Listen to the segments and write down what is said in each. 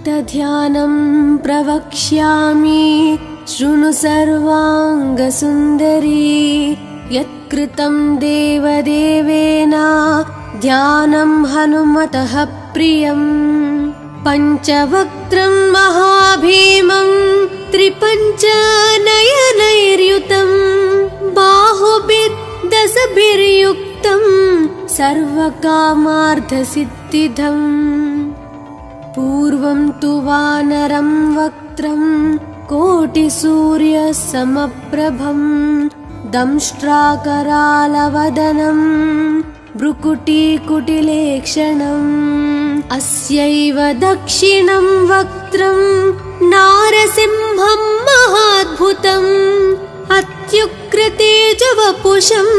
भक्तध्यानं प्रवक्ष्यामि शृणु सर्वाङ्गसुन्दरी यत्कृतं देवदेवेन ध्यानं हनुमतः प्रियम् पञ्चवक्त्रं महाभीमं त्रिपञ्चनयनैर्युतं बाहुभिर्दशभिर्युक्तं सर्वकामार्थसिद्धिदम् पूर्वं तु वानरं वक्त्रं कोटिसूर्यसमप्रभं दंष्ट्राकरालवदनं भ्रुकुटीकुटिलेक्षणम् अस्यैव दक्षिणं वक्त्रं नारसिंहं महाद्भुतम् अत्युग्रतेजवपुषं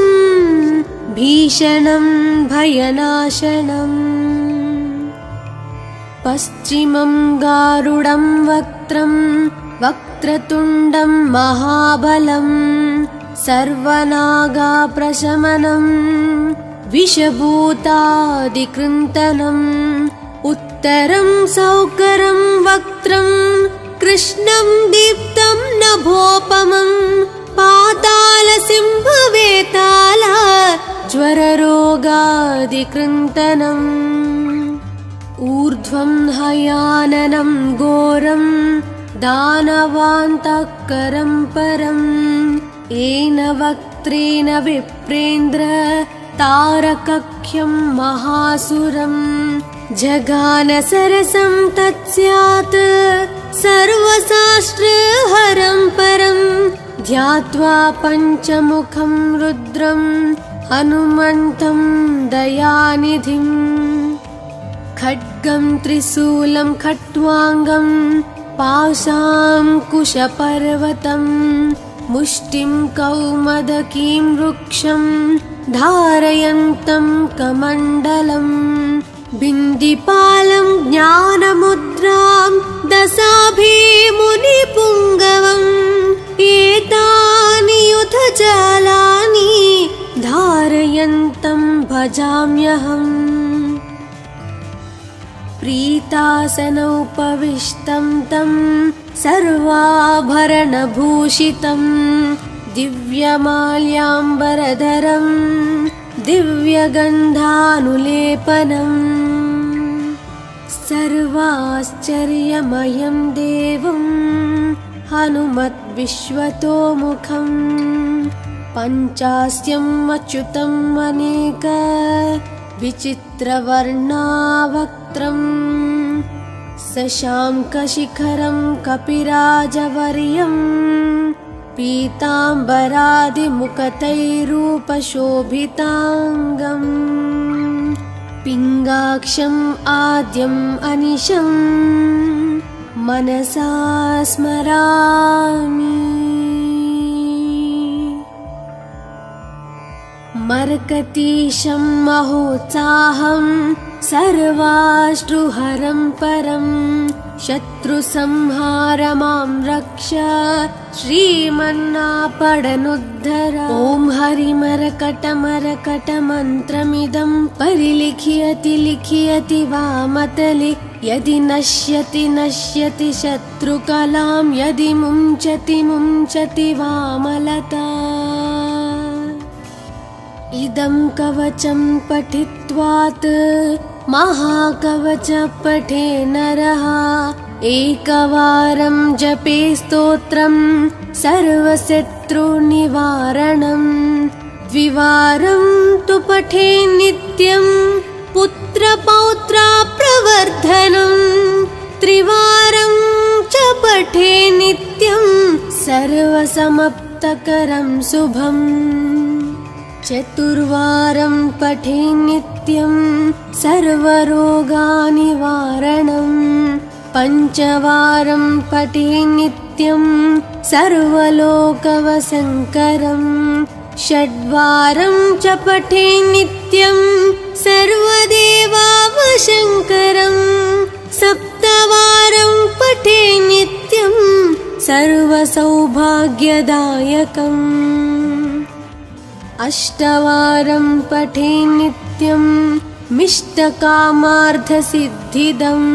भीषणं भयनाशनम् पश्चिमं गारुडं वक्त्रं वक्रतुण्डं महाबलं सर्वनागाप्रशमनं विषभूतादिकृन्तनम् उत्तरं सौकरं वक्त्रं कृष्णं दीप्तं नभोपमं पातालसिंहवेताल ज्वररोगादिकृन्तनम् ऊर्ध्वं हयाननं घोरं दानवान्तःकरं परम् येन वक्त्रेण विप्रेन्द्र तारकख्यं महासुरम् जगानसरसं तत्स्यात् सर्वशास्त्रहरं परं ध्यात्वा पञ्चमुखं रुद्रं हनुमन्तं दयानिधिम् खड्गं त्रिशूलं खट्वाङ्गं पाशाङ्कुशपर्वतं मुष्टिं कौमदकीं वृक्षं धारयन्तं कमण्डलम् बिन्दिपालं ज्ञानमुद्रां दशाभिमुनिपुङ्गवम् एतानि युधजालानि धारयन्तं भजाम्यहम् प्रीतासनोपविष्टं तं सर्वाभरणभूषितं दिव्यमाल्याम्बरधरं दिव्यगन्धानुलेपनम् सर्वाश्चर्यमयं देवं हनुमद्विश्वतोमुखं पञ्चास्यम् अच्युतम् अनेक विचित्रवर्णावक्त्रं शशाङ्कशिखरं कपिराजवर्यं पीताम्बरादिमुखतैरूपशोभिताङ्गम् पिङ्गाक्षम् आद्यम् अनिशं मनसा स्मरामि मर्कतीशं महोत्साहं सर्वाश्रुहरं परं शत्रुसंहारमां रक्ष श्रीमन्नापडनुद्धर ॐ हरिमरकटमरकटमन्त्रमिदं परिलिख्यति लिख्यति वामतले यदि नश्यति नश्यति शत्रुकलां यदि मुञ्चति मुञ्चति वामलता इदं कवचं पठित्वात् महाकवच पठे नरः एकवारं जपे स्तोत्रं सर्वशत्रुनिवारणम् द्विवारं तु पठे नित्यं पुत्रपौत्राप्रवर्धनम् त्रिवारं च पठे नित्यं सर्वसमाप्तकरं शुभम् चतुर्वारं पठे नित्यं सर्वरोगानिवारणम् पञ्चवारं पठे नित्यं सर्वलोकवशङ्करम् षड्वारं च पठे नित्यं सर्वदेवावशङ्करम् सप्तवारं पठे नित्यं सर्वसौभाग्यदायकम् अष्टवारं पठे नित्यं मिष्टकामार्थसिद्धिदम्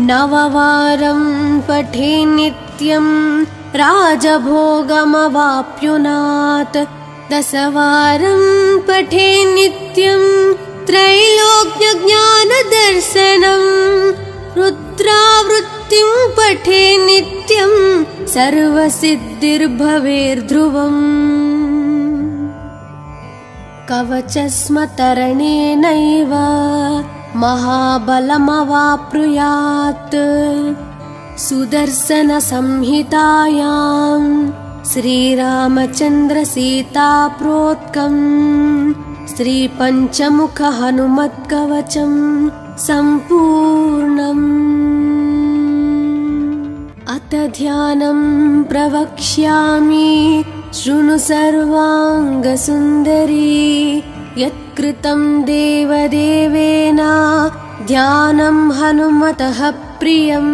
नववारं पठे नित्यं राजभोगमवाप्युनात् दशवारं पठे नित्यं त्रैलोक्यज्ञानदर्शनं रुद्रावृत्तिं पठे नित्यं सर्वसिद्धिर्भवेर्ध्रुवम् कवचस्मतरणेनैव महाबलमवाप्नुयात् सुदर्शनसंहितायां श्रीरामचन्द्रसीताप्रोक्तं श्रीपञ्चमुखहनुमत्कवचं सम्पूर्णम् अथ ध्यानं प्रवक्ष्यामि शृणु सर्वाङ्गसुन्दरी यत्कृतं देवदेवेन ध्यानं हनुमतः प्रियं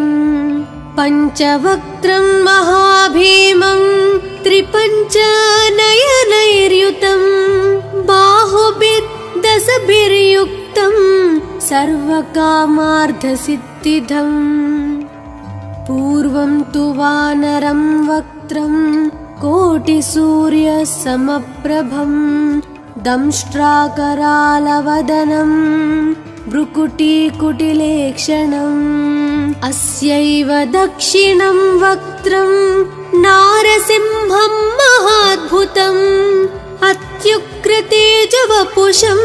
पञ्चवक्त्रं महाभीमं त्रिपञ्चनयनैर्युतं बाहुभिर्दशभिर्युक्तं सर्वकामार्थसिद्धिदम् पूर्वं तु वानरं वक्त्रं कोटिसूर्यसमप्रभं दंष्ट्राकरालवदनं भ्रुकुटीकुटिलेक्षणम् अस्यैव दक्षिणं वक्त्रं नारसिंहं महाद्भुतम् अत्युग्रतेजवपुषं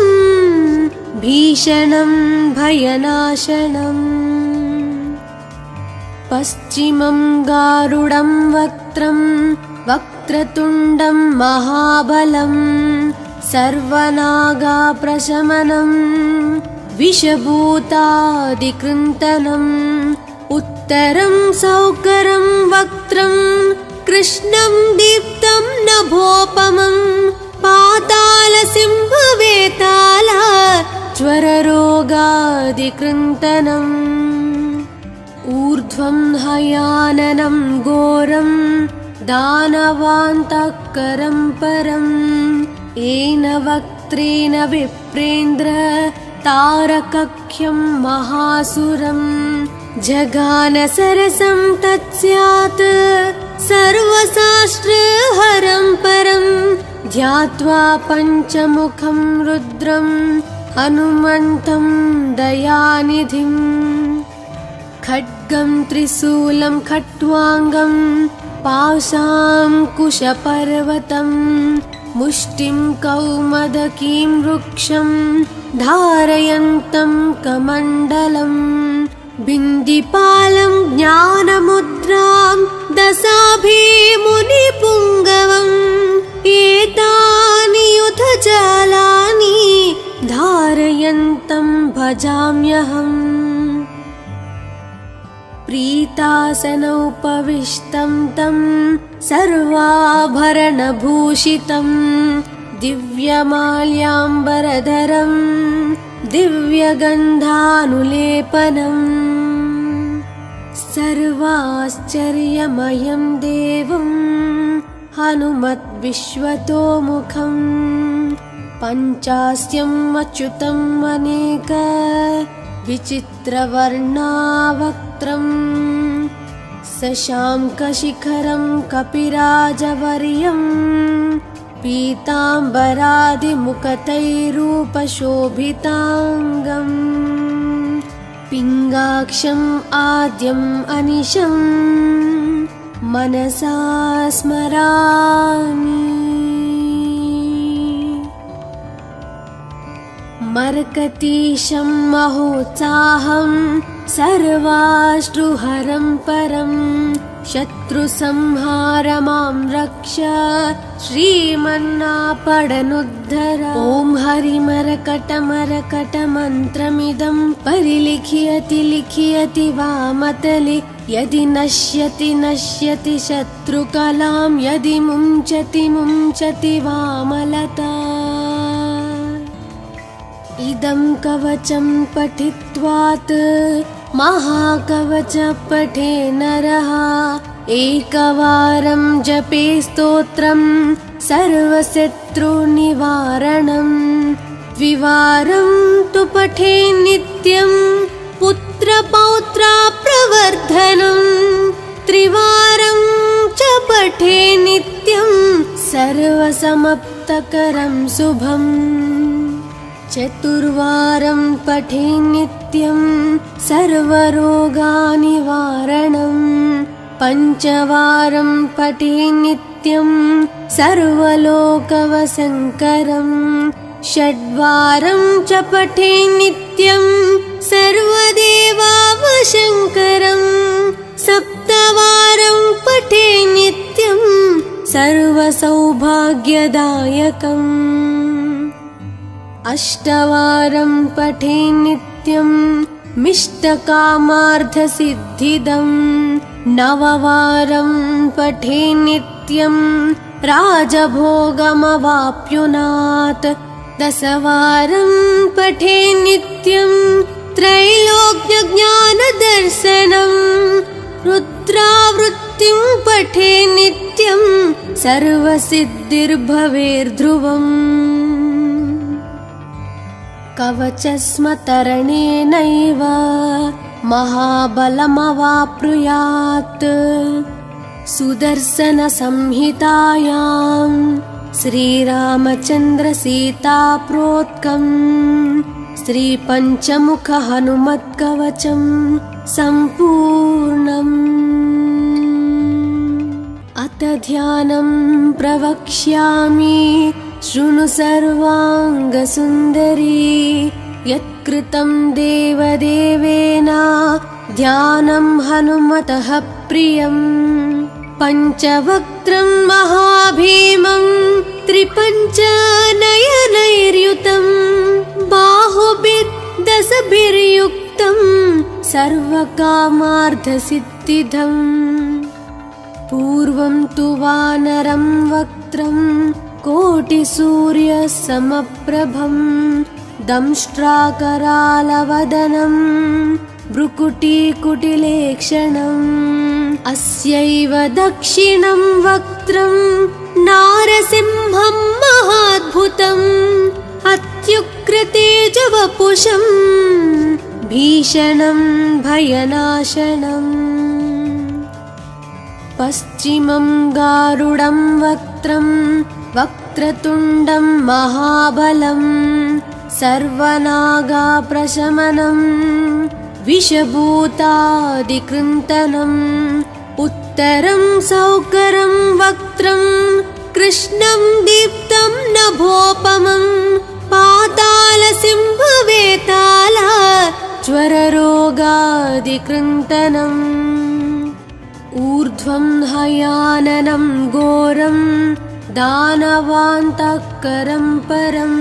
भीषणं भयनाशनम् पश्चिमं गारुडं वक्त्रं वक्रतुण्डं महाबलं सर्वनागाप्रशमनं विषभूतादिकृन्तनम् उत्तरं सौकरं वक्त्रं कृष्णं दीप्तं नभोपमं पातालसिंहवेताल ज्वररोगादिकृन्तनम् ऊर्ध्वं हयाननं घोरं दानवान्तकरं परम् येन वक्त्रेण विप्रेन्द्र तारकख्यं महासुरम् जगानसरसं तत्स्यात् सर्वशास्त्रहरं परं ध्यात्वा पञ्चमुखं रुद्रं हनुमन्तं दयानिधिम् खड्गं त्रिशूलं खट्वाङ्गं पाशाङ्कुशपर्वतं मुष्टिं कौमदकीं वृक्षं धारयन्तं कमण्डलं बिन्दिपालं ज्ञानमुद्रां दशाभिमुनिपुङ्गवम् एतानि युधजालानि धारयन्तं भजाम्यहम् प्रीतासनोपविष्टं तं सर्वाभरणभूषितं दिव्यमाल्याम्बरधरं दिव्यगन्धानुलेपनम् सर्वाश्चर्यमयं देवं हनुमद्विश्वतोमुखं पञ्चास्यम् अच्युतम् अनेक विचित्रवर्णावक्त्रं शशाङ्कशिखरं कपिराजवर्यं पीताम्बरादिमुखतैरूपशोभिताङ्गम् पिङ्गाक्षम् आद्यम् अनिशं मनसा स्मरामि मर्कतीशं महोत्साहं सर्वाश्रुहरं परं शत्रुसंहार मां रक्ष श्रीमन्नापडनुद्धर ॐ हरिमरकटमरकटमन्त्रमिदं परिलिख्यति लिख्यति वामतले यदि नश्यति नश्यति शत्रुकलां यदि मुञ्चति मुञ्चति वामलता इदं कवचं पठित्वात् महाकवच पठे नरः एकवारं जपे स्तोत्रं सर्वशत्रुनिवारणं द्विवारं तु पठे नित्यं पुत्रपौत्रा प्रवर्धनम् त्रिवारं च पठे नित्यं सर्वसमप्तकरं शुभम् चतुर्वारं पठे नित्यं सर्वरोगानिवारणम् पञ्चवारं पठे नित्यं सर्वलोकवशङ्करम् षड्वारं च पठे नित्यं सर्वदेवावशङ्करम् सप्तवारं पठे नित्यं सर्वसौभाग्यदायकम् अष्टवारं पठे नित्यं मिष्टकामार्थसिद्धिदम् नववारं पठे नित्यं राजभोगमवाप्नुयात् दशवारं पठे नित्यं त्रैलोक्यज्ञानदर्शनम् रुद्रावृत्तिं पठे नित्यं सर्वसिद्धिर्भवेर्ध्रुवम् कवचस्मतरणेनैव महाबलमवाप्नुयात् सुदर्शनसंहितायां श्रीरामचन्द्रसीताप्रोक्तं श्रीपञ्चमुखहनुमत्कवचं सम्पूर्णम् अथ ध्यानं प्रवक्ष्यामि शृणु सर्वाङ्गसुन्दरी यत्कृतं देवदेवेन ध्यानं हनुमतः प्रियम् पञ्चवक्त्रं महाभीमं त्रिपञ्चनयनैर्युतं बाहुभिर्दशभिर्युक्तं सर्वकामार्थसिद्धिदम् पूर्वं तु वानरं वक्त्रं कोटिसूर्यसमप्रभं दंष्ट्राकरालवदनं भ्रुकुटीकुटिलेक्षणम् अस्यैव दक्षिणं वक्त्रं नारसिंहं महाद्भुतम् अत्युग्रतेजवपुषं भीषणं भयनाशनम् पश्चिमं गारुडं वक्त्रं वक्रतुण्डं महाबलं सर्वनागाप्रशमनं विषभूतादिकृन्तनम् उत्तरं सौकरं वक्त्रं कृष्णं दीप्तं नभोपमं पातालसिंहवेताल ज्वररोगादिकृन्तनम् ऊर्ध्वं हयाननं घोरं दानवान्तकरं परम्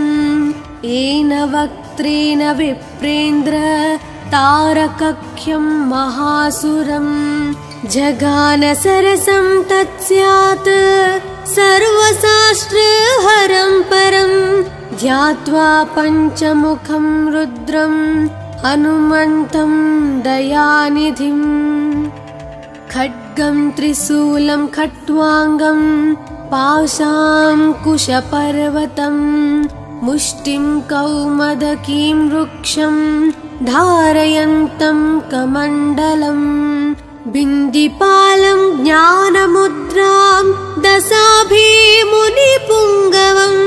येन वक्त्रेण विप्रेन्द्र तारकख्यं महासुरम् जगान सरसं तत्स्यात् सर्वशास्त्रहरं परं ध्यात्वा पञ्चमुखं रुद्रं हनुमन्तं दयानिधिम् खड्गं त्रिशूलं खट्वाङ्गं पाशाङ्कुशपर्वतं मुष्टिं कौमदकीं वृक्षं धारयन्तं कमण्डलम् बिन्दिपालं ज्ञानमुद्रां दशाभिमुनिपुङ्गवम्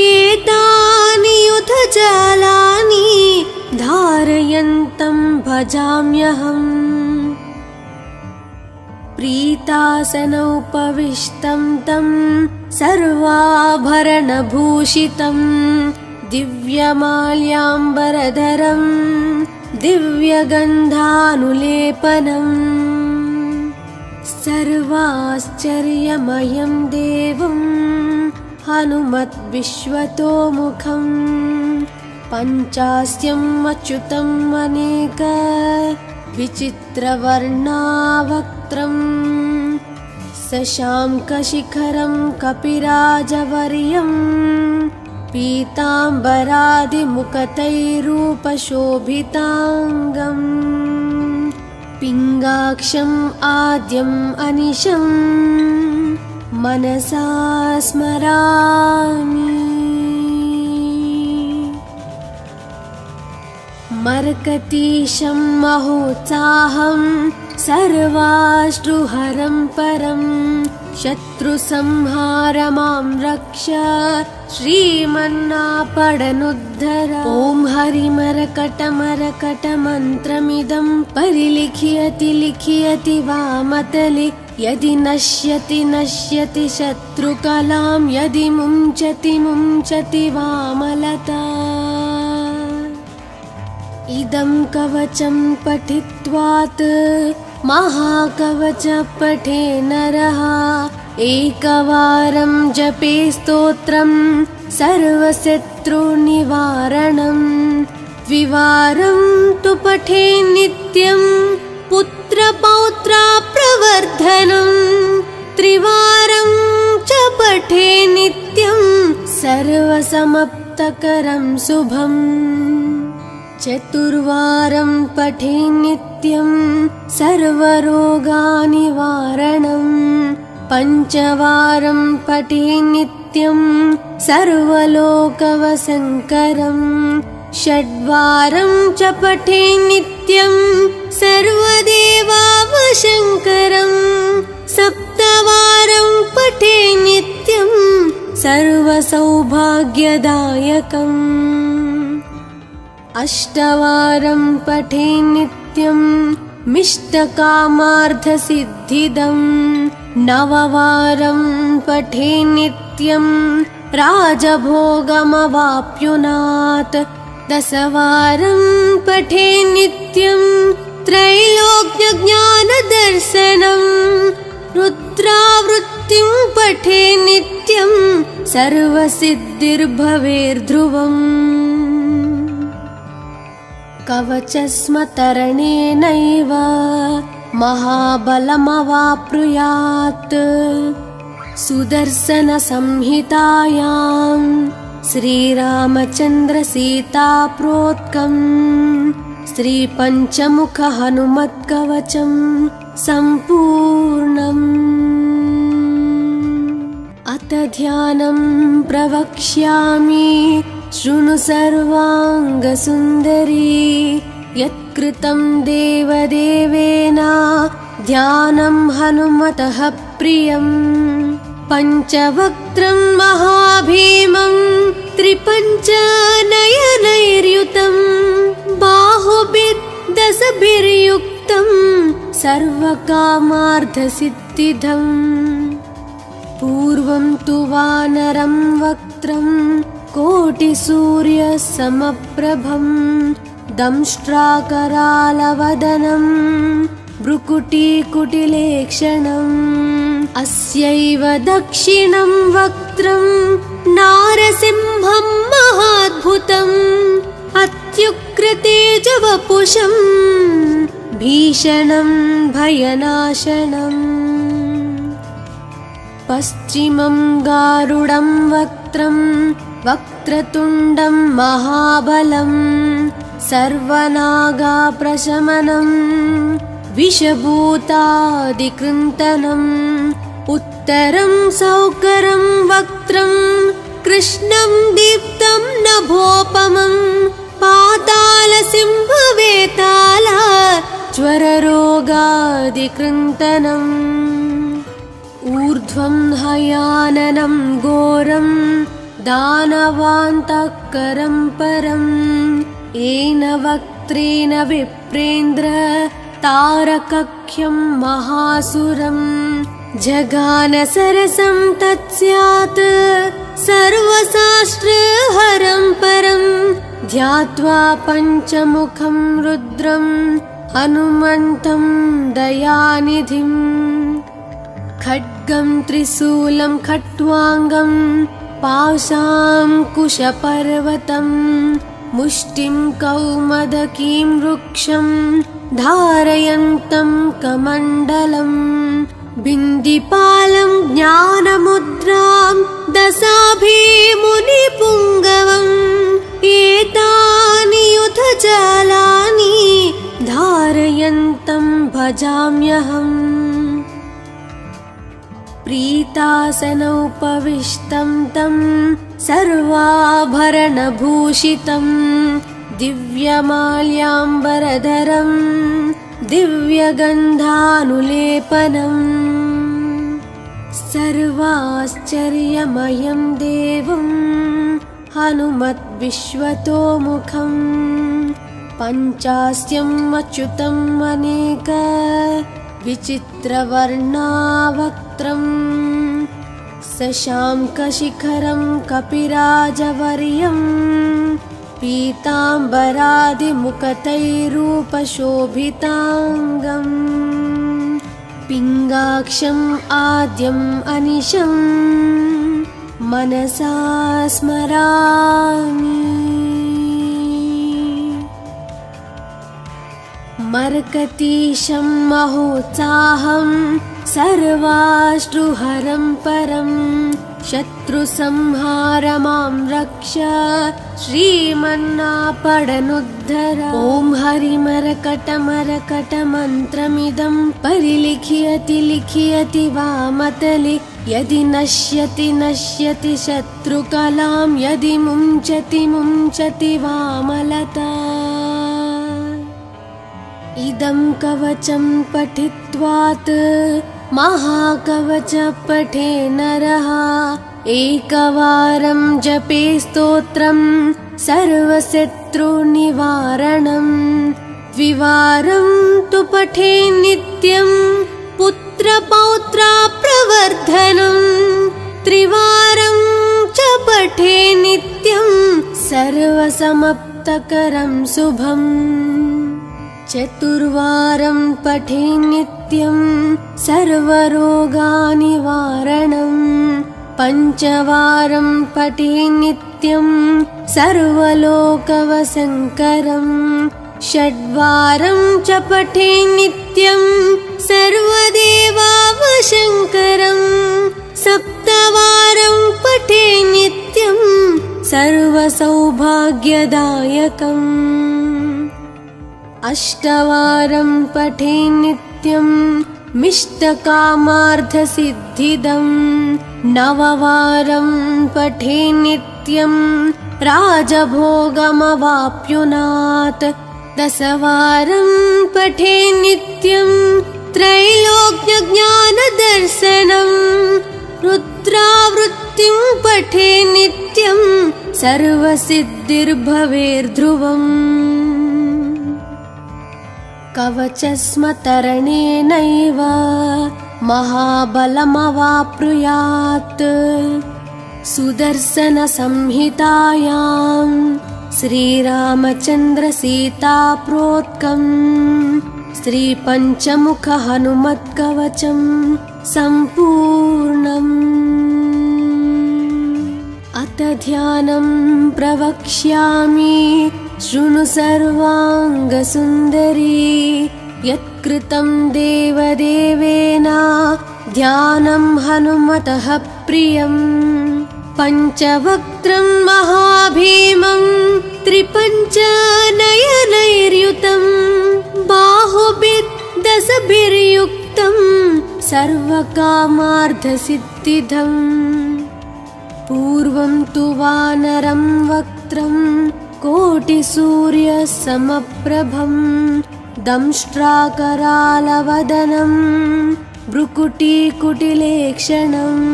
एतानि युधजालानि धारयन्तं भजाम्यहम् प्रीतासनोपविष्टं तं सर्वाभरणभूषितं दिव्यमाल्याम्बरधरं दिव्यगन्धानुलेपनम् सर्वाश्चर्यमयं देवं हनुमद्विश्वतोमुखं पञ्चास्यम् अच्युतम् अनेक विचित्रवर्णावक्त्रम् शशाङ्कशिखरं कपिराजवर्यं पीताम्बरादिमुखतैरूपशोभिताङ्गम् पिङ्गाक्षम् आद्यम् अनिशं मनसा स्मरामि। मर्कतीशं महोत्साहं सर्वाश्रुहरं परं शत्रुसंहार मां रक्ष श्रीमन्नापडनुद्धर। ॐ हरिमरकटमरकटमन्त्रमिदं परिलिख्यति लिख्यति वामतले यदि नश्यति नश्यति शत्रुकलां यदि मुञ्चति मुञ्चति वामलता। इदं कवचं पठित्वात् महाकवच पठे नरः एकवारं जपे स्तोत्रं सर्वशत्रुनिवारणं द्विवारं तु पठे नित्यं पुत्रपौत्राप्रवर्धनं त्रिवारं च पठे नित्यं सर्वसमाप्तकरं शुभम् चतुर्वारं पठे नित्यं सर्वरोगनिवारणं पञ्चवारं पठे नित्यं सर्वलोकवशङ्करं षड्वारं च पठे नित्यं सर्वदेवावशङ्करं सप्तवारं पठे नित्यं सर्वसौभाग्यदायकम् अष्टवारं पठे नित्यं मिष्टकामार्थसिद्धिदं नववारं पठे नित्यं राजभोगमवाप्नुयात् दशवारं पठे नित्यं त्रैलोक्यज्ञानदर्शनं रुद्रावृत्तिं पठे नित्यं सर्वसिद्धिर्भवेर्ध्रुवम् कवचस्मतरणेनैव महाबलमवाप्नुयात् सुदर्शनसंहितायां श्रीरामचन्द्रसीताप्रोक्तं श्रीपञ्चमुखहनुमत्कवचं सम्पूर्णम्। अथ ध्यानं प्रवक्ष्यामि शृणु सर्वाङ्गसुन्दरी यत्कृतं देवदेवेन ध्यानं हनुमतः प्रियं पञ्चवक्त्रं महाभीमं त्रिपञ्चनयनैर्युतं बाहुभिर्दशभिर्युक्तं सर्वकामार्थसिद्धिदम् पूर्वं तु वानरं वक्त्रं कोटिसूर्यसमप्रभं दंष्ट्राकरालवदनं भ्रुकुटीकुटिलेक्षणम् अस्यैव दक्षिणं वक्त्रं नारसिंहं महाद्भुतम् अत्युग्रतेजवपुषं भीषणं भयनाशनम् पश्चिमं गारुडं वक्त्रं वक्रतुण्डं महाबलं सर्वनागाप्रशमनं विषभूतादिकृन्तनम् उत्तरं सौकरं वक्त्रं कृष्णं दीप्तं नभोपमं पातालसिंहवेताल ज्वररोगादिकृन्तनम् ऊर्ध्वं हयाननं घोरं दानवान्तकरं परं येन वक्त्रेण विप्रेन्द्र तारकख्यं महासुरं जगानसरसं तत्स्यात् सर्वशास्त्रहरं परं ध्यात्वा पञ्चमुखं रुद्रं हनुमन्तं दयानिधिम् खड्गं त्रिशूलं खट्वाङ्गं पाशाङ्कुशपर्वतं मुष्टिं कौमदकीं वृक्षं धारयन्तं कमण्डलं बिन्दिपालं ज्ञानमुद्रां दशाभिमुनिपुङ्गवम् एतानि युधजालानि धारयन्तं भजाम्यहम् प्रीतासनोपविष्टं तं सर्वाभरणभूषितं दिव्यमाल्याम्बरधरं दिव्यगन्धानुलेपनम् सर्वाश्चर्यमयं देवं हनुमद्विश्वतोमुखम् पञ्चास्यम् अच्युतम् अनेक विचित्रवर्णावक्त्रम् शशाङ्कशिखरं कपिराजवर्यं पीताम्बरादिमुखतैरूपशोभिताङ्गम् पिङ्गाक्षम् आद्यम् अनिशम् मनसा स्मरामि। मर्कतीशं महोत्साहं सर्वाश्रुहरं परं शत्रुसंहारमां रक्ष श्रीमन्नापडनुद्धर। ॐ हरिमरकटमरकटमन्त्रमिदं परिलिख्यति लिख्यति वामतले यदि नश्यति नश्यति शत्रुकलां यदि मुञ्चति मुञ्चति वामलता। इदं कवचं पठित्वात् महाकवच पठे नरः एकवारं जपे स्तोत्रं सर्वशत्रुनिवारणं द्विवारं तु पठे नित्यं पुत्रपौत्राप्रवर्धनं त्रिवारं च पठे नित्यं सर्वसमाप्तकरं शुभम् चतुर्वारं पठे नित्यं सर्वरोगनिवारणं पञ्चवारं पठे नित्यं सर्वलोकवशङ्करं षड्वारं च पठे नित्यं सर्वदेवावशङ्करं सप्तवारं पठे नित्यं सर्वसौभाग्यदायकम् अष्टवारं पठे नित्यं मिष्टकामार्थसिद्धिदं नववारं पठे नित्यं राजभोगमवाप्नुयात् दशवारं पठे नित्यं त्रैलोक्यज्ञानदर्शनं रुद्रावृत्तिं पठे नित्यं सर्वसिद्धिर्भवेर्ध्रुवम् कवचस्मतरणेनैव महाबलमवाप्नुयात् सुदर्शनसंहितायां श्रीरामचन्द्रसीताप्रोक्तं श्रीपञ्चमुखहनुमत्कवचं सम्पूर्णम्। अथ ध्यानं प्रवक्ष्यामि शृणु सर्वाङ्गसुन्दरी यत्कृतं देवदेवेन ध्यानं हनुमतः प्रियम् पञ्चवक्त्रं महाभीमं त्रिपञ्चनयनैर्युतं बाहुभिर्दशभिर्युक्तं सर्वकामार्थसिद्धिदम् पूर्वं तु वानरं वक्त्रं कोटिसूर्यसमप्रभं दंष्ट्राकरालवदनं भ्रुकुटीकुटिलेक्षणम्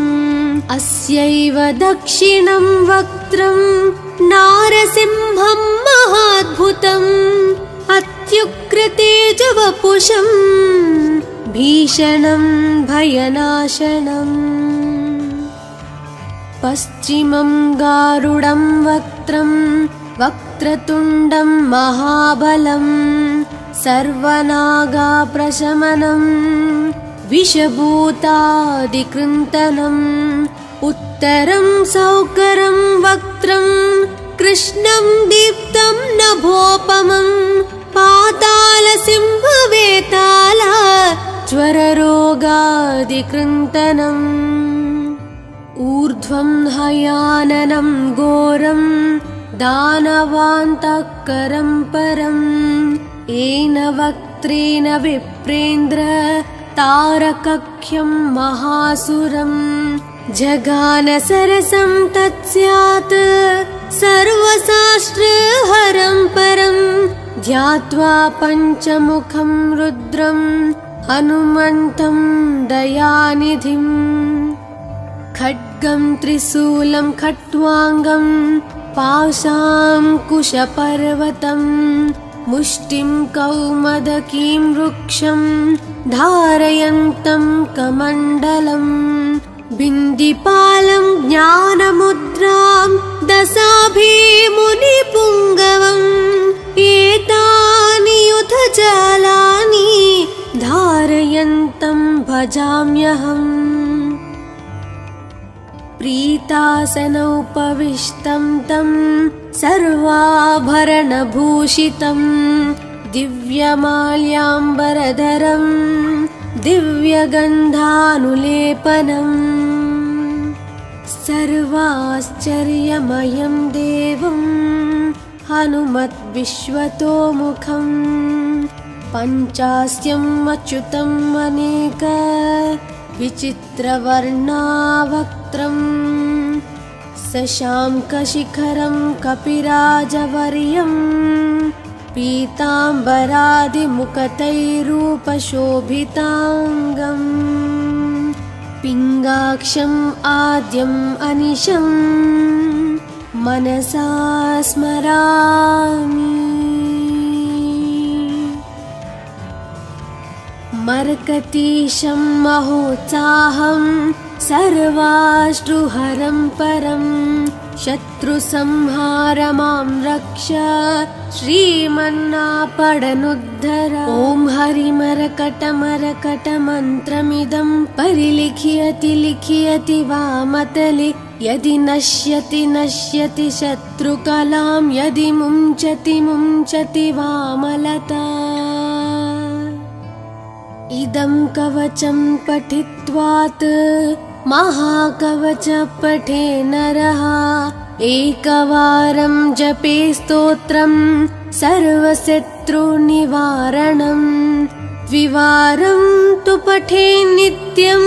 अस्यैव दक्षिणं वक्त्रं नारसिंहं महाद्भुतम् अत्युग्रतेजवपुषं भीषणं भयनाशनम् पश्चिमं गारुडं वक्त्रं वक्रतुण्डं महाबलं सर्वनागाप्रशमनं विषभूतादिकृन्तनम् उत्तरं सौकरं वक्त्रं कृष्णं दीप्तं नभोपमं पातालसिंहवेताल ज्वररोगादिकृन्तनम् ऊर्ध्वं हयाननं घोरं दानवान्तकरं परम् येन वक्त्रेण विप्रेन्द्र तारकख्यं महासुरं जगानसरसं तत्स्यात् सर्वशास्त्रहरं परं ध्यात्वा पञ्चमुखं रुद्रं हनुमन्तं दयानिधिं खड्गं त्रिशूलं खट्वाङ्गं पाशाङ्कुशपर्वतं मुष्टिं कौमदकीं वृक्षं धारयन्तं कमण्डलं बिन्दिपालं ज्ञानमुद्रां दशाभिमुनिपुङ्गवम् एतानि युधजालानि धारयन्तं भजाम्यहम् प्रीतासनोपविष्टं तं सर्वाभरणभूषितं दिव्यमाल्याम्बरधरं दिव्यगन्धानुलेपनम् सर्वाश्चर्यमयं देवं हनुमद्विश्वतोमुखं पञ्चास्यम् अच्युतम् अनेक विचित्रवर्णावक्त्रम् शशाङ्कशिखरं कपिराजवर्यं पीताम्बरादिमुकुटैरूपशोभिताङ्गम् पिङ्गाक्षम् आद्यम् अनिशं मनसा स्मरामि मर्कतीशं महोत्साहं सर्वाश्रुहरं परं शत्रुसंहारमां रक्ष श्रीमन्नापडनुद्धर ॐ हरिमरकटमरकटमन्त्रमिदं परिलिख्यति लिख्यति वामतले यदि नश्यति नश्यति शत्रुकलां यदि मुञ्चति मुञ्चति वामलता इदं कवचं पठित्वात् महाकवच पठे नरः एकवारं जपे स्तोत्रं सर्वशत्रुनिवारणं द्विवारं तु पठे नित्यं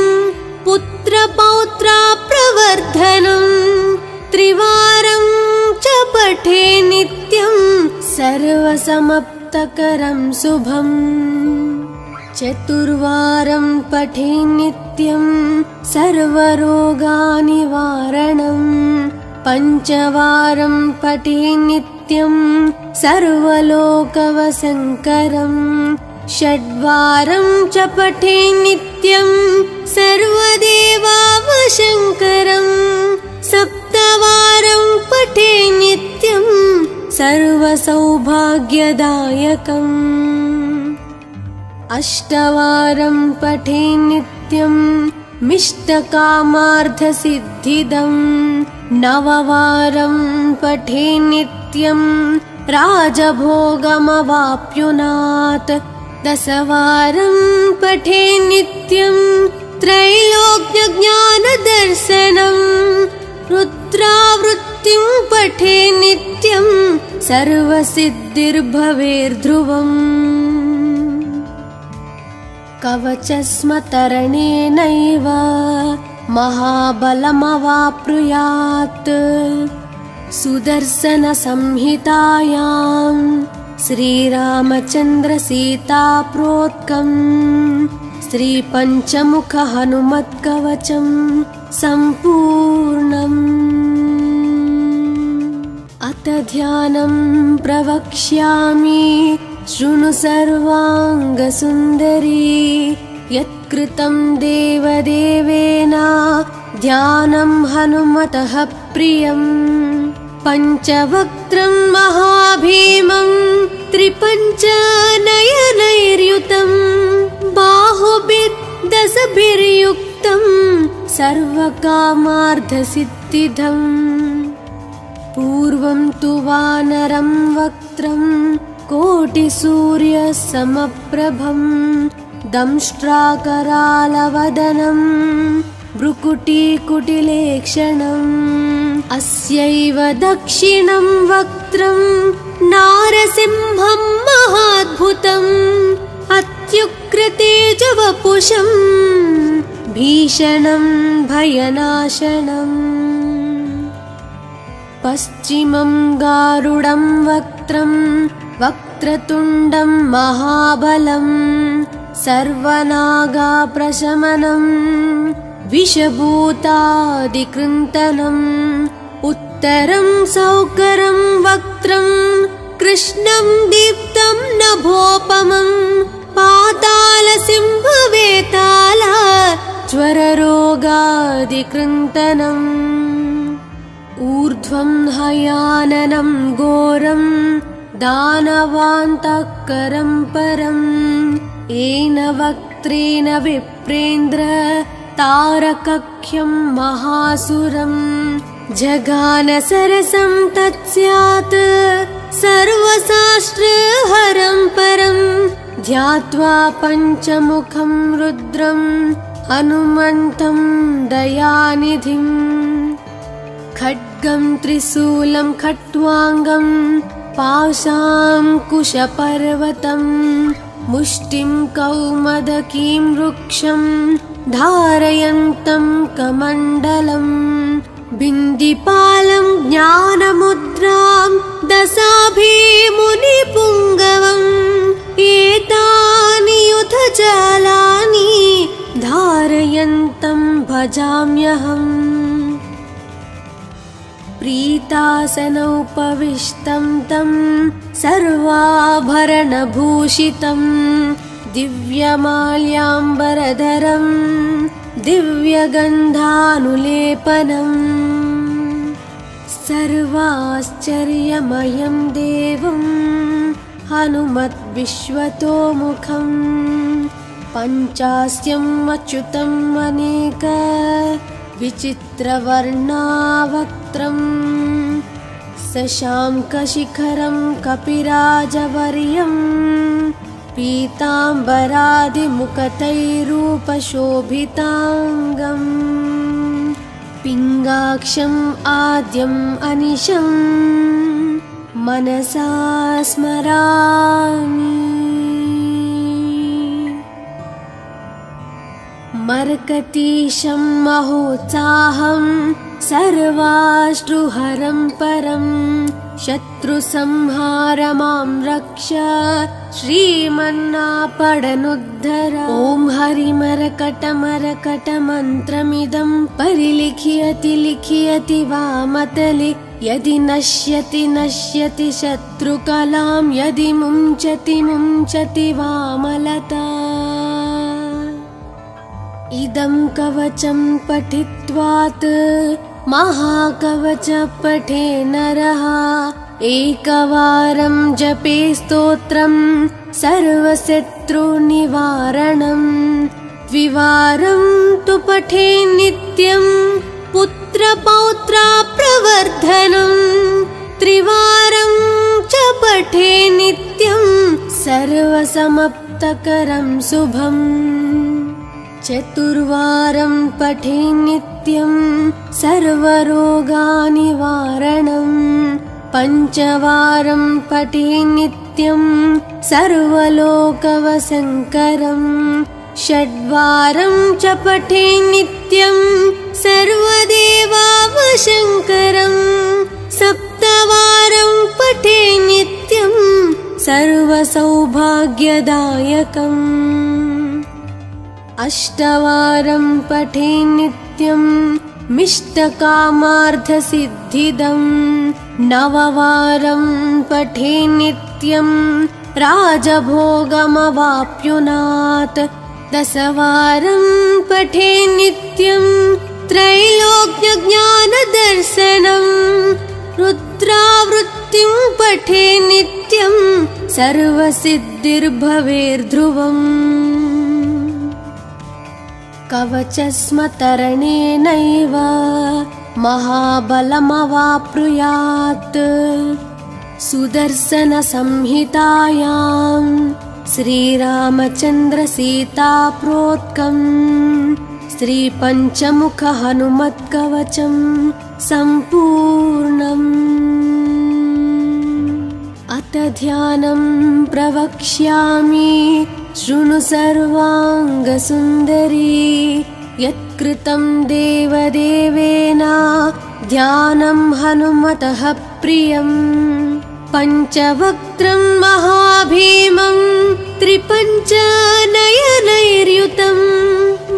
पुत्रपौत्राप्रवर्धनं त्रिवारं च पठे नित्यं सर्वसमाप्तकरं शुभम् चतुर्वारं पठे नित्यं सर्वरोगनिवारणं पञ्चवारं पठे नित्यं सर्वलोकवशङ्करं षड्वारं च पठे नित्यं सर्वदेवावशङ्करं सप्तवारं पठे नित्यं सर्वसौभाग्यदायकम् अष्टवारं पठे नित्यं मिष्टकामार्थसिद्धिदं नववारं पठे नित्यं राजभोगमवाप्नुयात् दशवारं पठे नित्यं त्रैलोक्यज्ञानदर्शनं रुद्रावृत्तिं पठे नित्यं सर्वसिद्धिर्भवेर्ध्रुवम् कवचस्मतरणेनैव महाबलमवाप्नुयात् सुदर्शनसंहितायां श्रीरामचन्द्रसीताप्रोक्तं श्रीपञ्चमुखहनुमत्कवचं सम्पूर्णम् अथ ध्यानं प्रवक्ष्यामि शृणु सर्वाङ्गसुन्दरी यत्कृतं देवदेवेन ध्यानं हनुमतः प्रियम् पञ्चवक्त्रं महाभीमं त्रिपञ्चनयनैर्युतं बाहुभिर्दशभिर्युक्तं सर्वकामार्थसिद्धिदम् पूर्वं तु वानरं वक्त्रं कोटिसूर्यसमप्रभं दंष्ट्राकरालवदनं भ्रुकुटीकुटिलेक्षणम् अस्यैव दक्षिणं वक्त्रं नारसिंहं महाद्भुतम् अत्युग्रतेजवपुषं भीषणं भयनाशनम् पश्चिमं गारुडं वक्त्रं वक्रतुण्डं महाबलं सर्वनागाप्रशमनं विषभूतादिकृन्तनम् उत्तरं सौकरं वक्त्रं कृष्णं दीप्तं नभोपमं पातालसिंहवेताला ज्वररोगादिकृन्तनम् ऊर्ध्वं हयाननं घोरं दानवान्तःकरं परम् येन वक्त्रेण विप्रेन्द्र तारकख्यं महासुरम् जगानसरसं तत्स्यात् सर्वशास्त्रहरं परं ध्यात्वा पञ्चमुखं रुद्रं हनुमन्तं दयानिधिम् खड्गं त्रिशूलं खट्वाङ्गं पाशाङ्कुशपर्वतं मुष्टिं कौमदकीं वृक्षं धारयन्तं कमण्डलम् बिन्दिपालं ज्ञानमुद्रां दशाभिमुनिपुङ्गवम् एतानि युधजालानि धारयन्तं भजाम्यहम् प्रीतासनोपविष्टं तं सर्वाभरणभूषितं दिव्यमाल्याम्बरधरं दिव्यगन्धानुलेपनम् सर्वाश्चर्यमयं देवं हनुमद्विश्वतोमुखं पञ्चास्यम् अच्युतम् अनेक विचित्रवर्णावक्त्रं शशाङ्कशिखरं कपिराजवर्यं पीताम्बरादिमुकुटैरूपशोभिताङ्गम् पिङ्गाक्षम् आद्यम् अनिशं मनसा स्मरामि मर्कटीशं महोत्साहं सर्वाश्रुहरं परं शत्रुसंहार मां रक्ष श्रीमन्नापडनुद्धर ॐ हरिमरकटमरकटमन्त्रमिदं परिलिखयति लिखयति वामतले यदि नश्यति नश्यति शत्रुकलां यदि मुञ्चति मुञ्चति वामलता इदं कवचं पठित्वात् महाकवच पठे नरः एकवारं जपे स्तोत्रं सर्वशत्रुनिवारणम् द्विवारं तु पठे नित्यं पुत्रपौत्राप्रवर्धनम् त्रिवारं च पठे नित्यं सर्वसमाप्तकरं शुभम् चतुर्वारं पठे नित्यं सर्वरोगनिवारणम् पञ्चवारं पठे नित्यं सर्वलोकवशङ्करम् षड्वारं च पठे नित्यं सर्वदेवावशङ्करम् सप्तवारं पठे नित्यं सर्वसौभाग्यदायकम् अष्टवारं पठे नित्यं मिष्टकामार्थसिद्धिदम् नववारं पठे नित्यं राजभोगमवाप्नुयात् दशवारं पठे नित्यं त्रैलोक्यज्ञानदर्शनम् रुद्रावृत्तिं पठे नित्यं सर्वसिद्धिर्भवेर्ध्रुवम् कवचस्मतरणेनैव महाबलमवाप्नुयात् सुदर्शनसंहितायां श्रीरामचन्द्रसीताप्रोक्तं श्रीपञ्चमुखहनुमत्कवचं सम्पूर्णम् अथ ध्यानं प्रवक्ष्यामि शृणु सर्वाङ्गसुन्दरी यत्कृतं देवदेवेन ध्यानं हनुमतः प्रियम् पञ्चवक्त्रं महाभीमं त्रिपञ्चनयनैर्युतं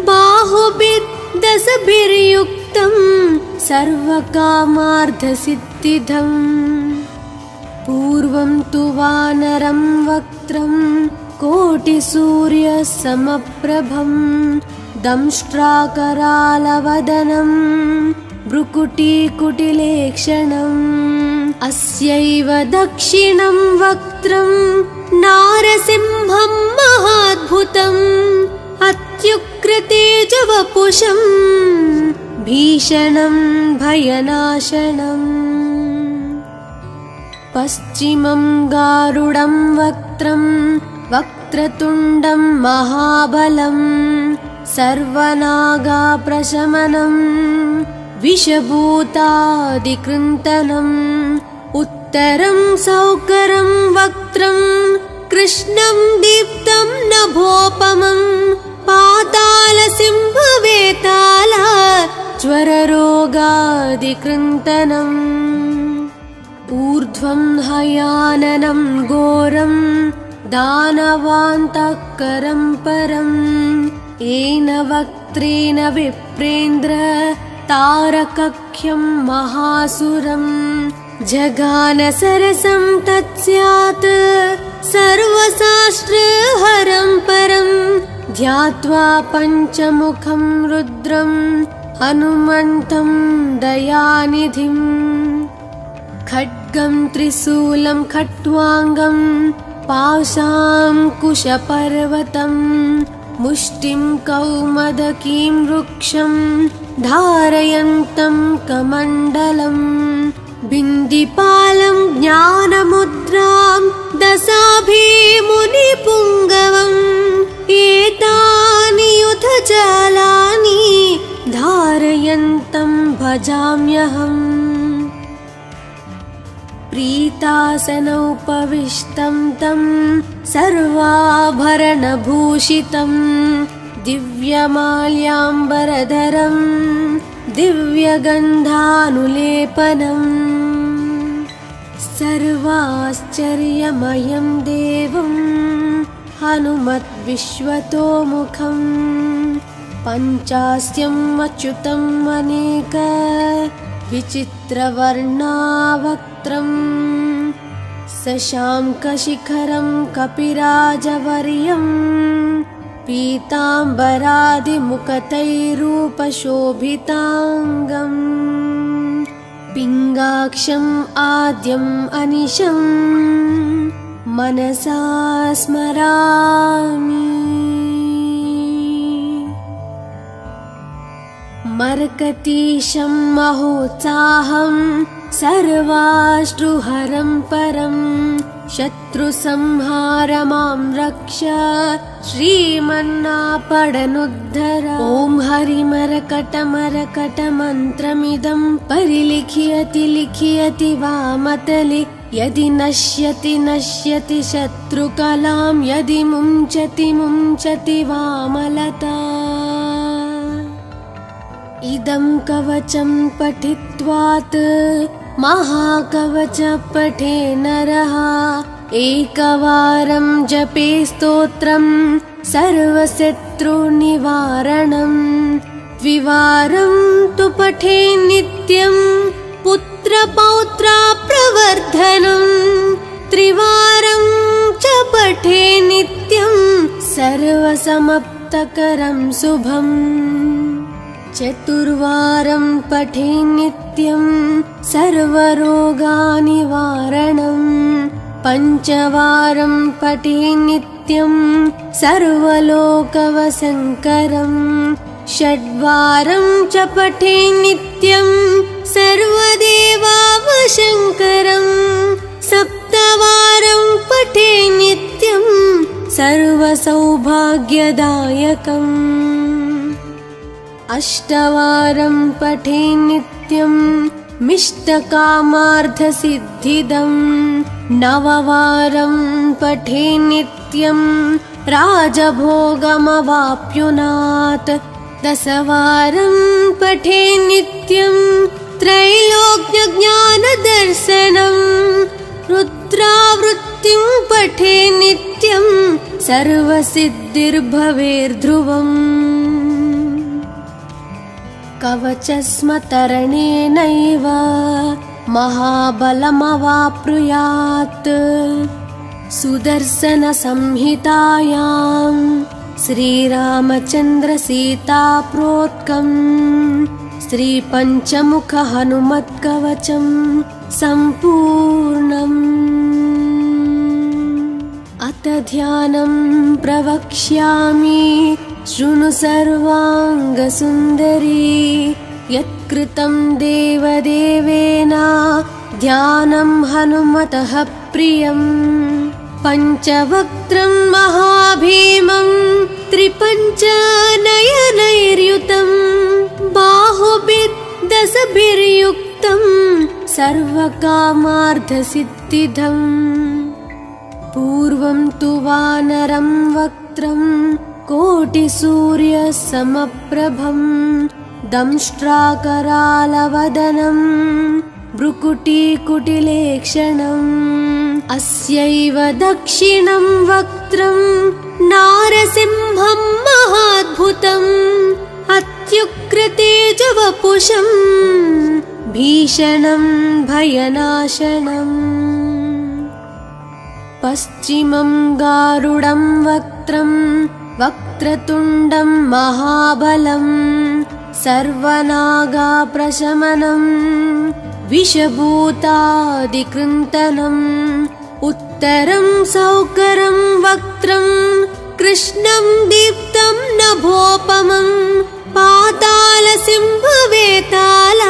बाहुभिर्दशभिर्युक्तं सर्वकामार्थसिद्धिदम् पूर्वं तु वानरं वक्त्रं कोटिसूर्यसमप्रभं दंष्ट्राकरालवदनं भ्रुकुटीकुटिलेक्षणम् अस्यैव दक्षिणं वक्त्रं नारसिंहं महाद्भुतम् अत्युग्रतेजवपुषं भीषणं भयनाशनम् पश्चिमं गारुडं वक्त्रं वक्रतुण्डं महाबलं सर्वनागाप्रशमनं विषभूतादिकृन्तनम् उत्तरं सौकरं वक्त्रं कृष्णं दीप्तं नभोपमं पातालसिंहवेताल ज्वररोगादिकृन्तनम् ऊर्ध्वं हयाननं घोरं दानवान्तःकरं परं येन वक्त्रेण विप्रेन्द्र तारकख्यं महासुरं जगानसरसं तत्स्यात् सर्वशास्त्रहरं परं ध्यात्वा पञ्चमुखं रुद्रं हनुमन्तं दयानिधिम् खड्गं त्रिशूलं खट्वाङ्गं पाशाङ्कुशपर्वतं मुष्टिं कौमदकीं वृक्षं धारयन्तं कमण्डलं बिन्दिपालं ज्ञानमुद्रां दशाभिमुनिपुङ्गवम् एतानि युधजालानि धारयन्तं भजाम्यहम् प्रीतासनोपविष्टं तं सर्वाभरणभूषितं दिव्यमाल्याम्बरधरं दिव्यगन्धानुलेपनम् सर्वाश्चर्यमयं देवं हनुमद्विश्वतोमुखं पञ्चास्यम् अच्युतम् अनेक विचित्रवर्णावक्त्रं शशाङ्कशिखरं कपिराजवर्यं पीताम्बरादिमुखतैरूपशोभिताङ्गम् पिङ्गाक्षम् आद्यम् अनिशं मनसा स्मरामि मर्कतीशं महोत्साहं सर्वाश्रुहरं परं शत्रुसंहार मां रक्ष श्रीमन्नापडनुद्धर ॐ हरिमरकटमरकटमन्त्रमिदं परिलिखियति लिखियति वामतले यदि नश्यति नश्यति शत्रुकलां यदि मुञ्चति मुञ्चति वामलता इदं कवचं पठित्वात् महाकवच पठे नरः एकवारं जपे स्तोत्रं सर्वशत्रुनिवारणम् द्विवारं तु पठे नित्यं पुत्रपौत्राप्रवर्धनम् त्रिवारं च पठे नित्यं सर्वसमाप्तकरं शुभम् चतुर्वारं पठे नित्यं सर्वरोगनिवारणम् पञ्चवारं पठे नित्यं सर्वलोकवशङ्करम् षड्वारं च पठे नित्यं सर्वदेवावशङ्करम् सप्तवारं पठे नित्यं सर्वसौभाग्यदायकम् अष्टवारं पठे नित्यं मिष्टकामार्थसिद्धिदम् नववारं पठे नित्यं राजभोगमवाप्युनात् दशवारं पठे नित्यं त्रैलोक्यज्ञानदर्शनम् रुद्र पठे नित्यं सर्वसिद्धिर्भवेर्ध्रुवम् कवचस्मतरणेनैव महाबलमवाप्नुयात् सुदर्शनसंहितायां श्रीरामचन्द्रसीताप्रोक्तं श्रीपञ्चमुखहनुमत्कवचं सम्पूर्णम्। अथ ध्यानं प्रवक्ष्यामि शृणु सर्वाङ्गसुन्दरी यत्कृतं देवदेवेन ध्यानं हनुमतः प्रियम्। पञ्चवक्त्रं महाभीमं त्रिपञ्चनयनैर्युतं बाहुभिर्दशभिर्युक्तं सर्वकामार्थसिद्धिदम्। पूर्वं तु वानरं वक्त्रं कोटिसूर्यसमप्रभं दंष्ट्राकरालवदनं भ्रुकुटीकुटिलेक्षणम्। अस्यैव दक्षिणं वक्त्रं नारसिंहं महाद्भुतम् अत्युग्रतेजवपुषं भीषणं भयनाशनम्। पश्चिमं गारुडं वक्त्रं वक्रतुण्डं महाबलं सर्वनागाप्रशमनं विषभूतादिकृन्तनम्। उत्तरं सौकरं वक्त्रं कृष्णं दीप्तं नभोपमं पातालसिंहवेताल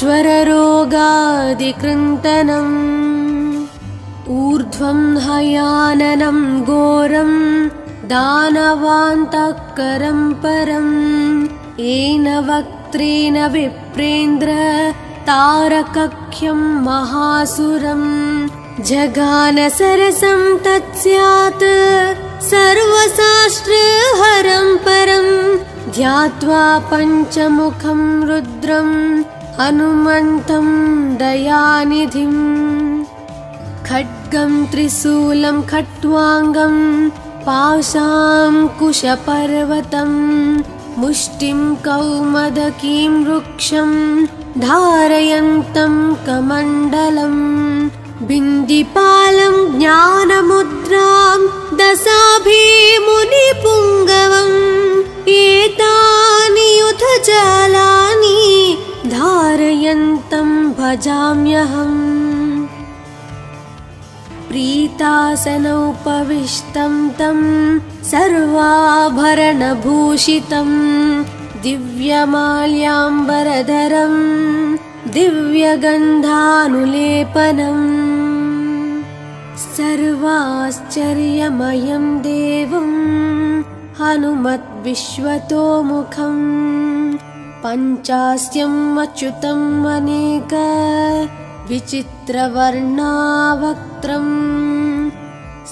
ज्वररोगादिकृन्तनम्। ऊर्ध्वं हयाननं घोरं दानवान्तकरं परं येन वक्त्रेण विप्रेन्द्र तारकख्यं महासुरम्। जगानसरसं तत्स्यात् सर्वशास्त्रहरं परं ध्यात्वा पञ्चमुखं रुद्रं हनुमन्तं दयानिधिम्। खड्गं त्रिशूलं खट्वाङ्गं पाशाङ्कुशपर्वतं मुष्टिं कौमदकीं वृक्षं धारयन्तं कमण्डलम्। बिन्दिपालं ज्ञानमुद्रां दशाभिमुनिपुङ्गवम् एतानि युधजालानि धारयन्तं भजाम्यहम्। प्रीतासनोपविष्टं तं सर्वाभरणभूषितं दिव्यमाल्याम्बरधरं दिव्यगन्धानुलेपनम्। सर्वाश्चर्यमयं देवं हनुमद्विश्वतोमुखं पञ्चास्यम् अच्युतम् अनेक विचित्रवर्णावक्त्रं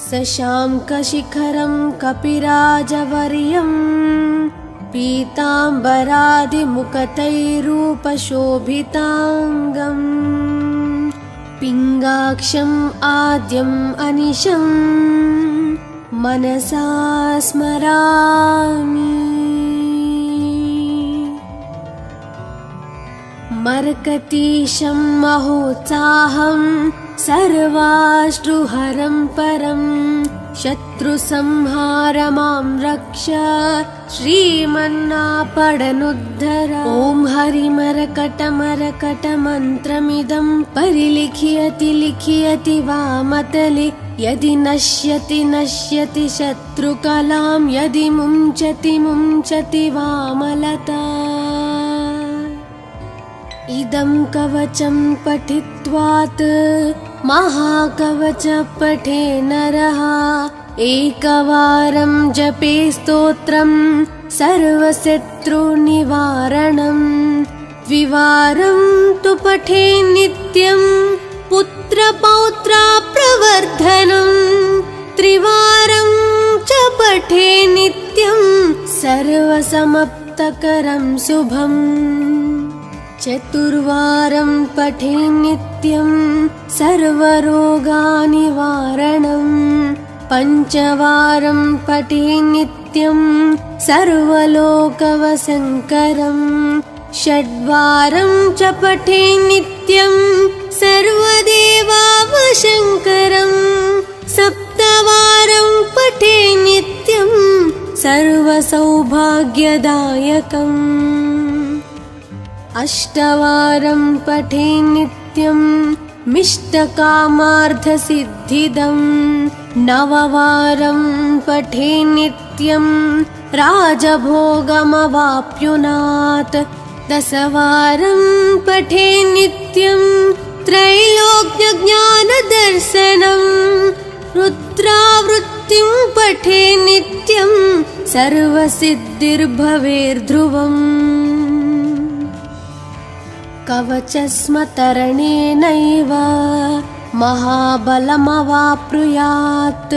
शशाङ्कशिखरं कपिराजवर्यं पीताम्बरादिमुखतैरूपशोभिताङ्गम्। पिङ्गाक्षम् आद्यम् अनिशं मनसा स्मरामि। मर्कतीशं महोत्साहं सर्वाश्रुहरं परं शत्रुसंहार मां रक्ष श्रीमन्नापडनुद्धर। ॐ हरिमरकटमरकटमन्त्रमिदं परिलिख्यति लिख्यति वामतले यदि नश्यति नश्यति शत्रुकलां यदि मुञ्चति मुञ्चति वामलता। इदं कवचं पठित्वात् महाकवच पठे नरः एकवारं जपे स्तोत्रं सर्वशत्रुनिवारणम्। द्विवारं तु पठे नित्यं पुत्रपौत्राप्रवर्धनम्। त्रिवारं च पठे नित्यं सर्वसमाप्तकरं शुभम्। चतुर्वारं पठे नित्यं सर्वरोगनिवारणम्। पञ्चवारं पठे नित्यं सर्वलोकवशङ्करं। षड्वारं च पठे नित्यं सर्वदेवावशङ्करं। सप्तवारं पठे नित्यं सर्वसौभाग्यदायकम्। अष्टवारं पठे नित्यं मिष्टकामार्थसिद्धिदं। नववारं पठे नित्यं राजभोगमवाप्नुयात्। दशवारं पठे नित्यं त्रैलोक्यज्ञानदर्शनं। रुद्रावृत्तिं पठे नित्यं सर्वसिद्धिर्भवेर्ध्रुवम्। कवचस्मतरणेनैव महाबलमवाप्नुयात्।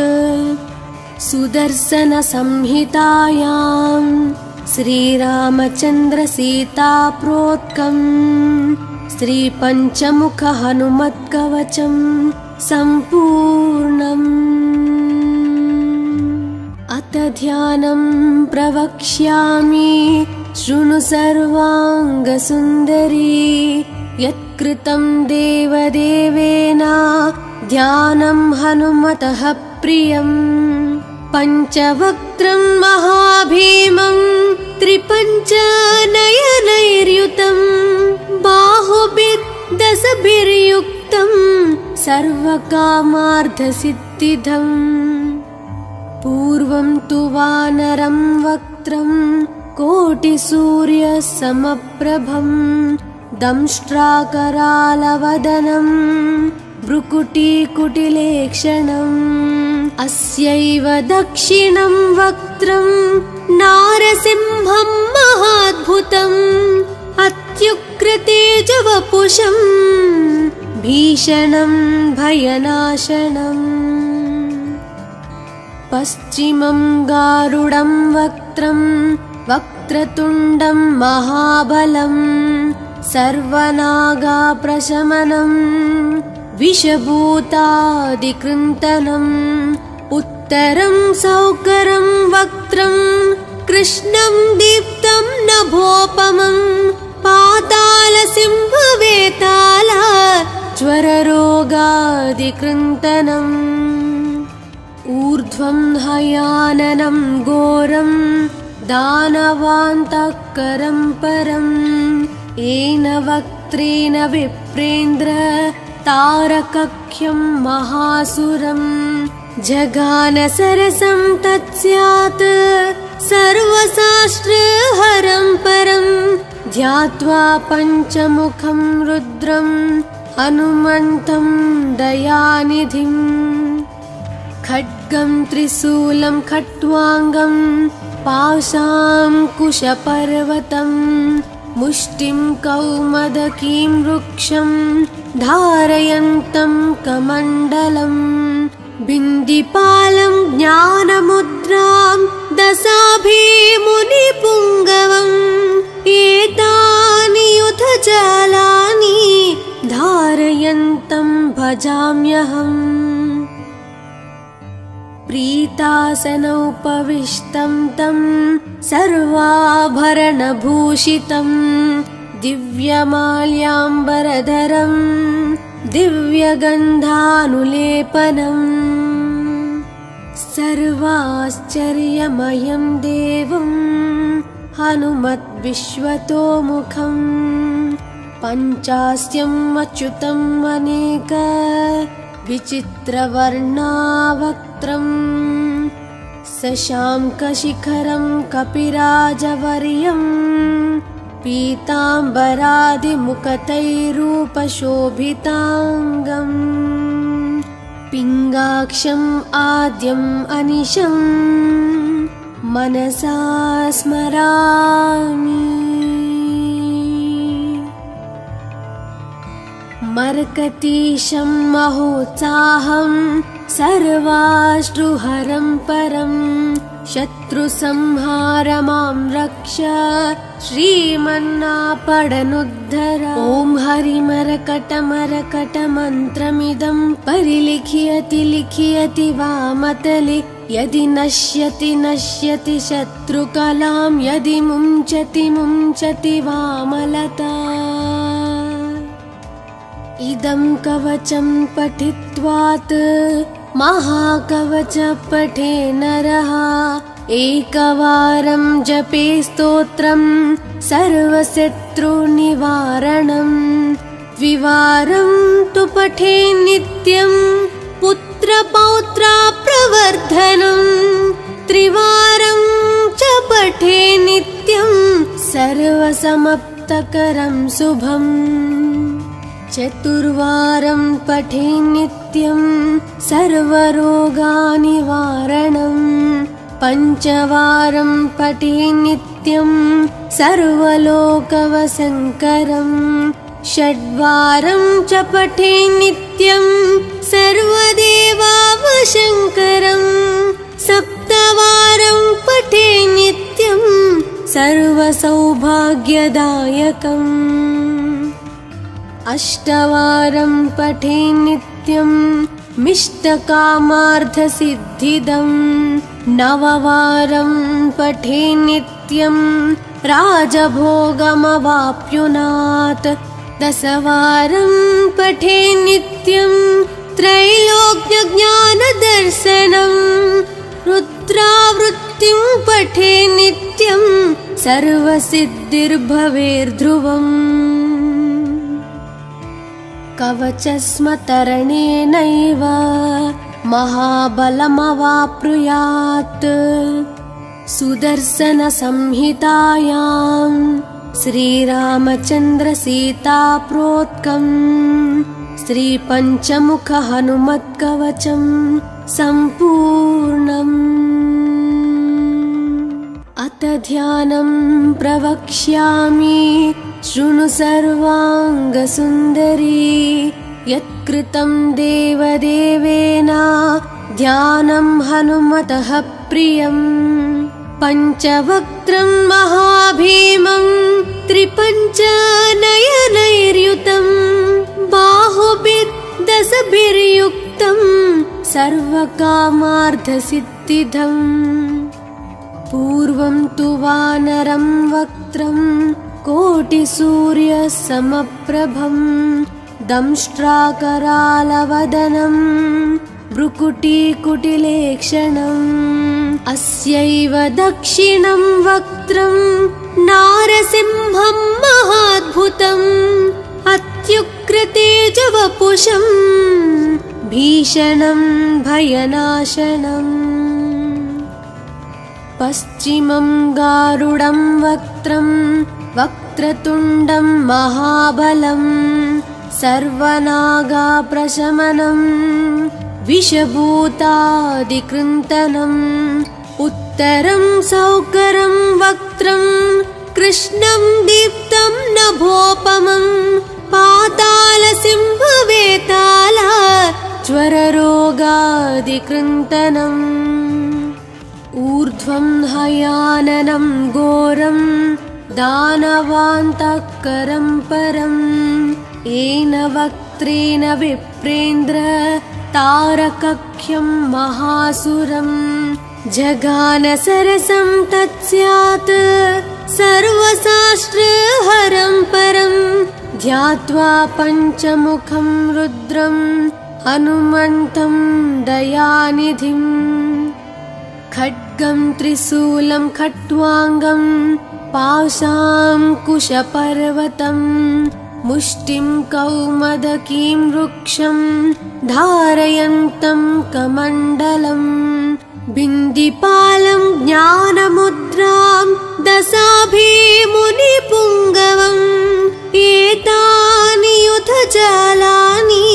सुदर्शनसंहितायां श्रीरामचन्द्रसीताप्रोक्तं श्रीपञ्चमुखहनुमत्कवचं सम्पूर्णम्। अथ ध्यानं प्रवक्ष्यामि शृणु सर्वाङ्गसुन्दरी। यत्कृतं देवदेवेन ध्यानं हनुमतः प्रियम्। पञ्चवक्त्रं महाभीमं त्रिपञ्चनयनैर्युतं। बाहुभिर्दशभिर्युक्तं सर्वकामार्थसिद्धिदम्। पूर्वं तु वानरं वक्त्रं कोटिसूर्यसमप्रभं। दंष्ट्राकरालवदनं भ्रुकुटीकुटिलेक्षणम्। अस्यैव दक्षिणं वक्त्रं नारसिंहं महाद्भुतम्। अत्युग्रतेजवपुषं भीषणं भयनाशनम्। पश्चिमं गारुडं वक्त्रं वक्रतुण्डं महाबलं। सर्वनागाप्रशमनं विषभूतादिकृन्तनम्। उत्तरं सौकरं वक्त्रं कृष्णं दीप्तं नभोपमं। पातालसिंहवेताल ज्वररोगादिकृन्तनम्। ऊर्ध्वं हयाननं घोरं दानवान्तकरं परम्। येन वक्त्रेण विप्रेन्द्र तारकख्यं महासुरं। जगानसरसं तत्स्यात् सर्वशास्त्रहरं परं। ध्यात्वा पञ्चमुखं रुद्रं हनुमन्तं दयानिधिम्। खड्गं त्रिशूलं खट्वाङ्गं पाशाङ्कुशपर्वतं। मुष्टिं कौमदकीं वृक्षं धारयन्तं कमण्डलम्। बिन्दिपालं ज्ञानमुद्रां दशाभिमुनिपुङ्गवम्। एतानि युधजालानि धारयन्तं भजाम्यहम्। प्रीतासनोपविष्टं तं सर्वाभरणभूषितं। दिव्यमाल्याम्बरधरं दिव्यगन्धानुलेपनम्। सर्वाश्चर्यमयं देवं हनुमद्विश्वतोमुखम्। पञ्चास्यम् अच्युतम् अनेक विचित्रवर्णावक्त्रम्। शशाङ्कशिखरं कपिराजवर्यं। पीताम्बरादिमुखतैरूपशोभिताङ्गम्। पिङ्गाक्षम् आद्यम् अनिशम् मनसा स्मरामि। मर्कतीशं महोत्साहं सर्वाश्रुहरं परं। शत्रुसंहार मां रक्ष श्रीमन्नापडनुद्धर। ॐ हरिमरकटमरकटमन्त्रमिदं परिलिखियति लिखियति वामतले। यदि नश्यति नश्यति शत्रुकलां यदि मुञ्चति मुञ्चति वामलता। इदं कवचं पठित्वात् महाकवच पठे नरः। एकवारं जपे स्तोत्रं सर्वशत्रुनिवारणं। द्विवारं तु पठे नित्यं पुत्रपौत्राप्रवर्धनं। त्रिवारं च पठे नित्यं सर्वसमाप्तकरं शुभम्। चतुर्वारं पठे नित्यं सर्वरोगनिवारणं। पञ्चवारं पठे नित्यं सर्वलोकवशङ्करं। षड्वारं च पठे नित्यं सर्वदेवावशङ्करं। सप्तवारं पठे नित्यं सर्वसौभाग्यदायकम्। अष्टवारं पठे नित्यं मिष्टकामार्थसिद्धिदम्। नववारं पठे नित्यं राजभोगमवाप्नुयात्। दशवारं पठे नित्यं त्रैलोक्यज्ञानदर्शनं। रुद्रावृत्तिं पठे नित्यं सर्वसिद्धिर्भवेर्ध्रुवम्। कवचस्मतरणेनैव महाबलमवाप्नुयात्। सुदर्शनसंहितायां श्रीरामचन्द्रसीताप्रोक्तं श्रीपञ्चमुखहनुमत्कवचं सम्पूर्णम्। अथ ध्यानं प्रवक्ष्यामि शृणु सर्वाङ्गसुन्दरी। यत्कृतं देवदेवेन ध्यानं हनुमतः प्रियम्। पञ्चवक्त्रं महाभीमं त्रिपञ्चनयनैर्युतं। बाहुभिर्दशभिर्युक्तं सर्वकामार्थसिद्धिदम्। पूर्वं तु वानरं वक्त्रं कोटिसूर्यसमप्रभं। दंष्ट्राकरालवदनं भ्रुकुटीकुटिलेक्षणम्। अस्यैव दक्षिणं वक्त्रं नारसिंहं महाद्भुतम्। अत्युग्रतेजवपुषं भीषणं भयनाशनम्। पश्चिमं गारुडं वक्त्रं वक्रतुण्डं महाबलम्। सर्वनागाप्रशमनं विषभूतादिकृन्तनम्। उत्तरं सौकरं वक्त्रं कृष्णं दीप्तं नभोपमं। पातालसिंहवेताल ज्वररोगादिकृन्तनम्। ऊर्ध्वं हयाननं घोरं दानवान्तकरं परम्। येन वक्त्रेण विप्रेन्द्र तारकख्यं महासुरम्। जगानसरसं तत्स्यात् सर्वशास्त्रहरं परं। ध्यात्वा पञ्चमुखं रुद्रं हनुमन्तं दयानिधिम्। खड्गं त्रिशूलं खट्वाङ्गं पाशाङ्कुशपर्वतं। मुष्टिं कौमदकीं वृक्षं धारयन्तं कमण्डलम्। बिन्दिपालं ज्ञानमुद्रां दशाभिमुनिपुङ्गवम्। एतानि युधजालानि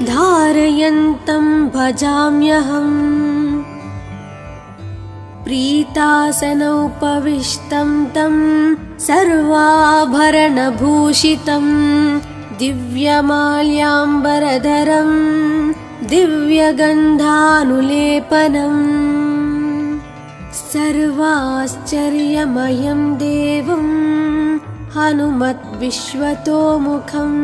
धारयन्तं भजाम्यहम्। प्रीतासनोपविष्टं तं सर्वाभरणभूषितं। दिव्यमाल्याम्बरधरं दिव्यगन्धानुलेपनम्। सर्वाश्चर्यमयं देवं हनुमद्विश्वतोमुखम्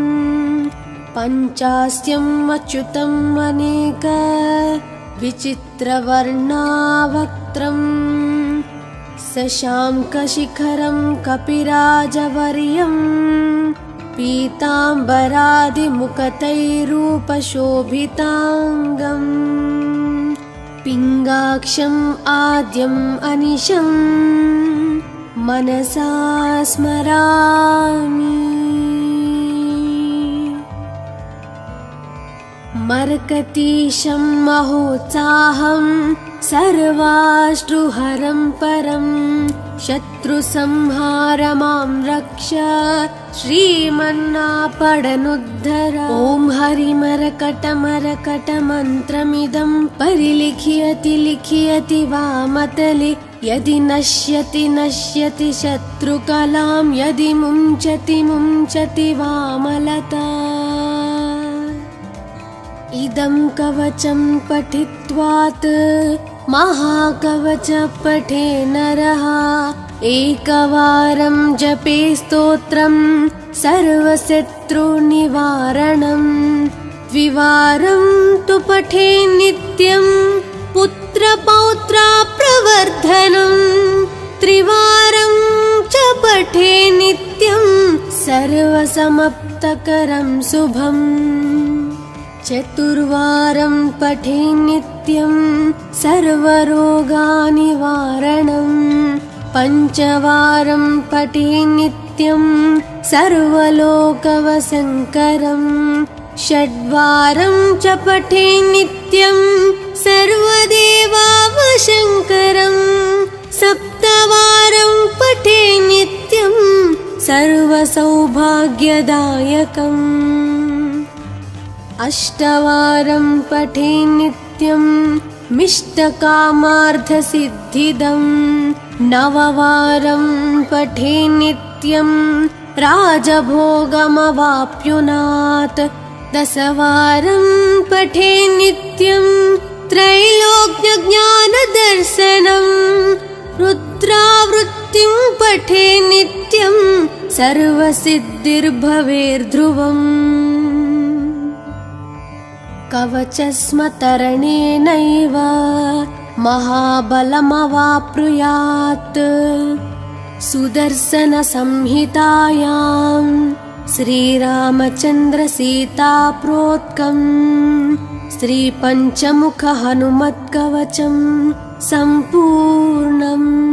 पञ्चास्यम् अच्युतम् अनेक विचित्रवर्णावक्त्रम् शशाङ्कशिखरं कपिराजवर्यं पीताम्बरादिमुकुटैरूपशोभिताङ्गम् पिङ्गाक्षम् आद्यम् अनिशम् मनसा स्मरामि। मर्कतीशं महोत्साहं सर्वाश्रुहरं परं शत्रुसंहारमां रक्ष श्रीमन्नापडनुद्धर। ॐ हरिमरकटमरकटमन्त्रमिदं परिलिख्यति लिख्यति वामतले यदि नश्यति नश्यति शत्रुकलां यदि मुञ्चति मुञ्चति वामलता। इदं कवचं पठित्वात् महाकवच पठे नरः एकवारं जपे स्तोत्रं सर्वशत्रुनिवारणं द्विवारं तु पठे नित्यं पुत्रपौत्रप्रवर्धनं त्रिवारं च पठे नित्यं सर्वसमाप्तकरं शुभम् चतुर्वारं पठे नित्यं सर्वरोगनिवारणं पञ्चवारं पठे नित्यं सर्वलोकवशङ्करं षड्वारं च पठे नित्यं सर्वदेवावशङ्करं सप्तवारं पठे नित्यं सर्वसौभाग्यदायकम् अष्टवारं पठे नित्यं मिष्टकामार्थसिद्धिदं नववारं पठे नित्यं राजभोगमवाप्नुयात् दशवारं पठे नित्यं त्रैलोक्यज्ञानदर्शनं रुद्रावृत्तिं पठे नित्यं सर्वसिद्धिर्भवेर्ध्रुवम् कवचस्मतरणेनैव महाबलमवाप्नुयात् सुदर्शनसंहितायां श्रीरामचन्द्रसीताप्रोक्तं श्रीपञ्चमुखहनुमत्कवचं सम्पूर्णम्।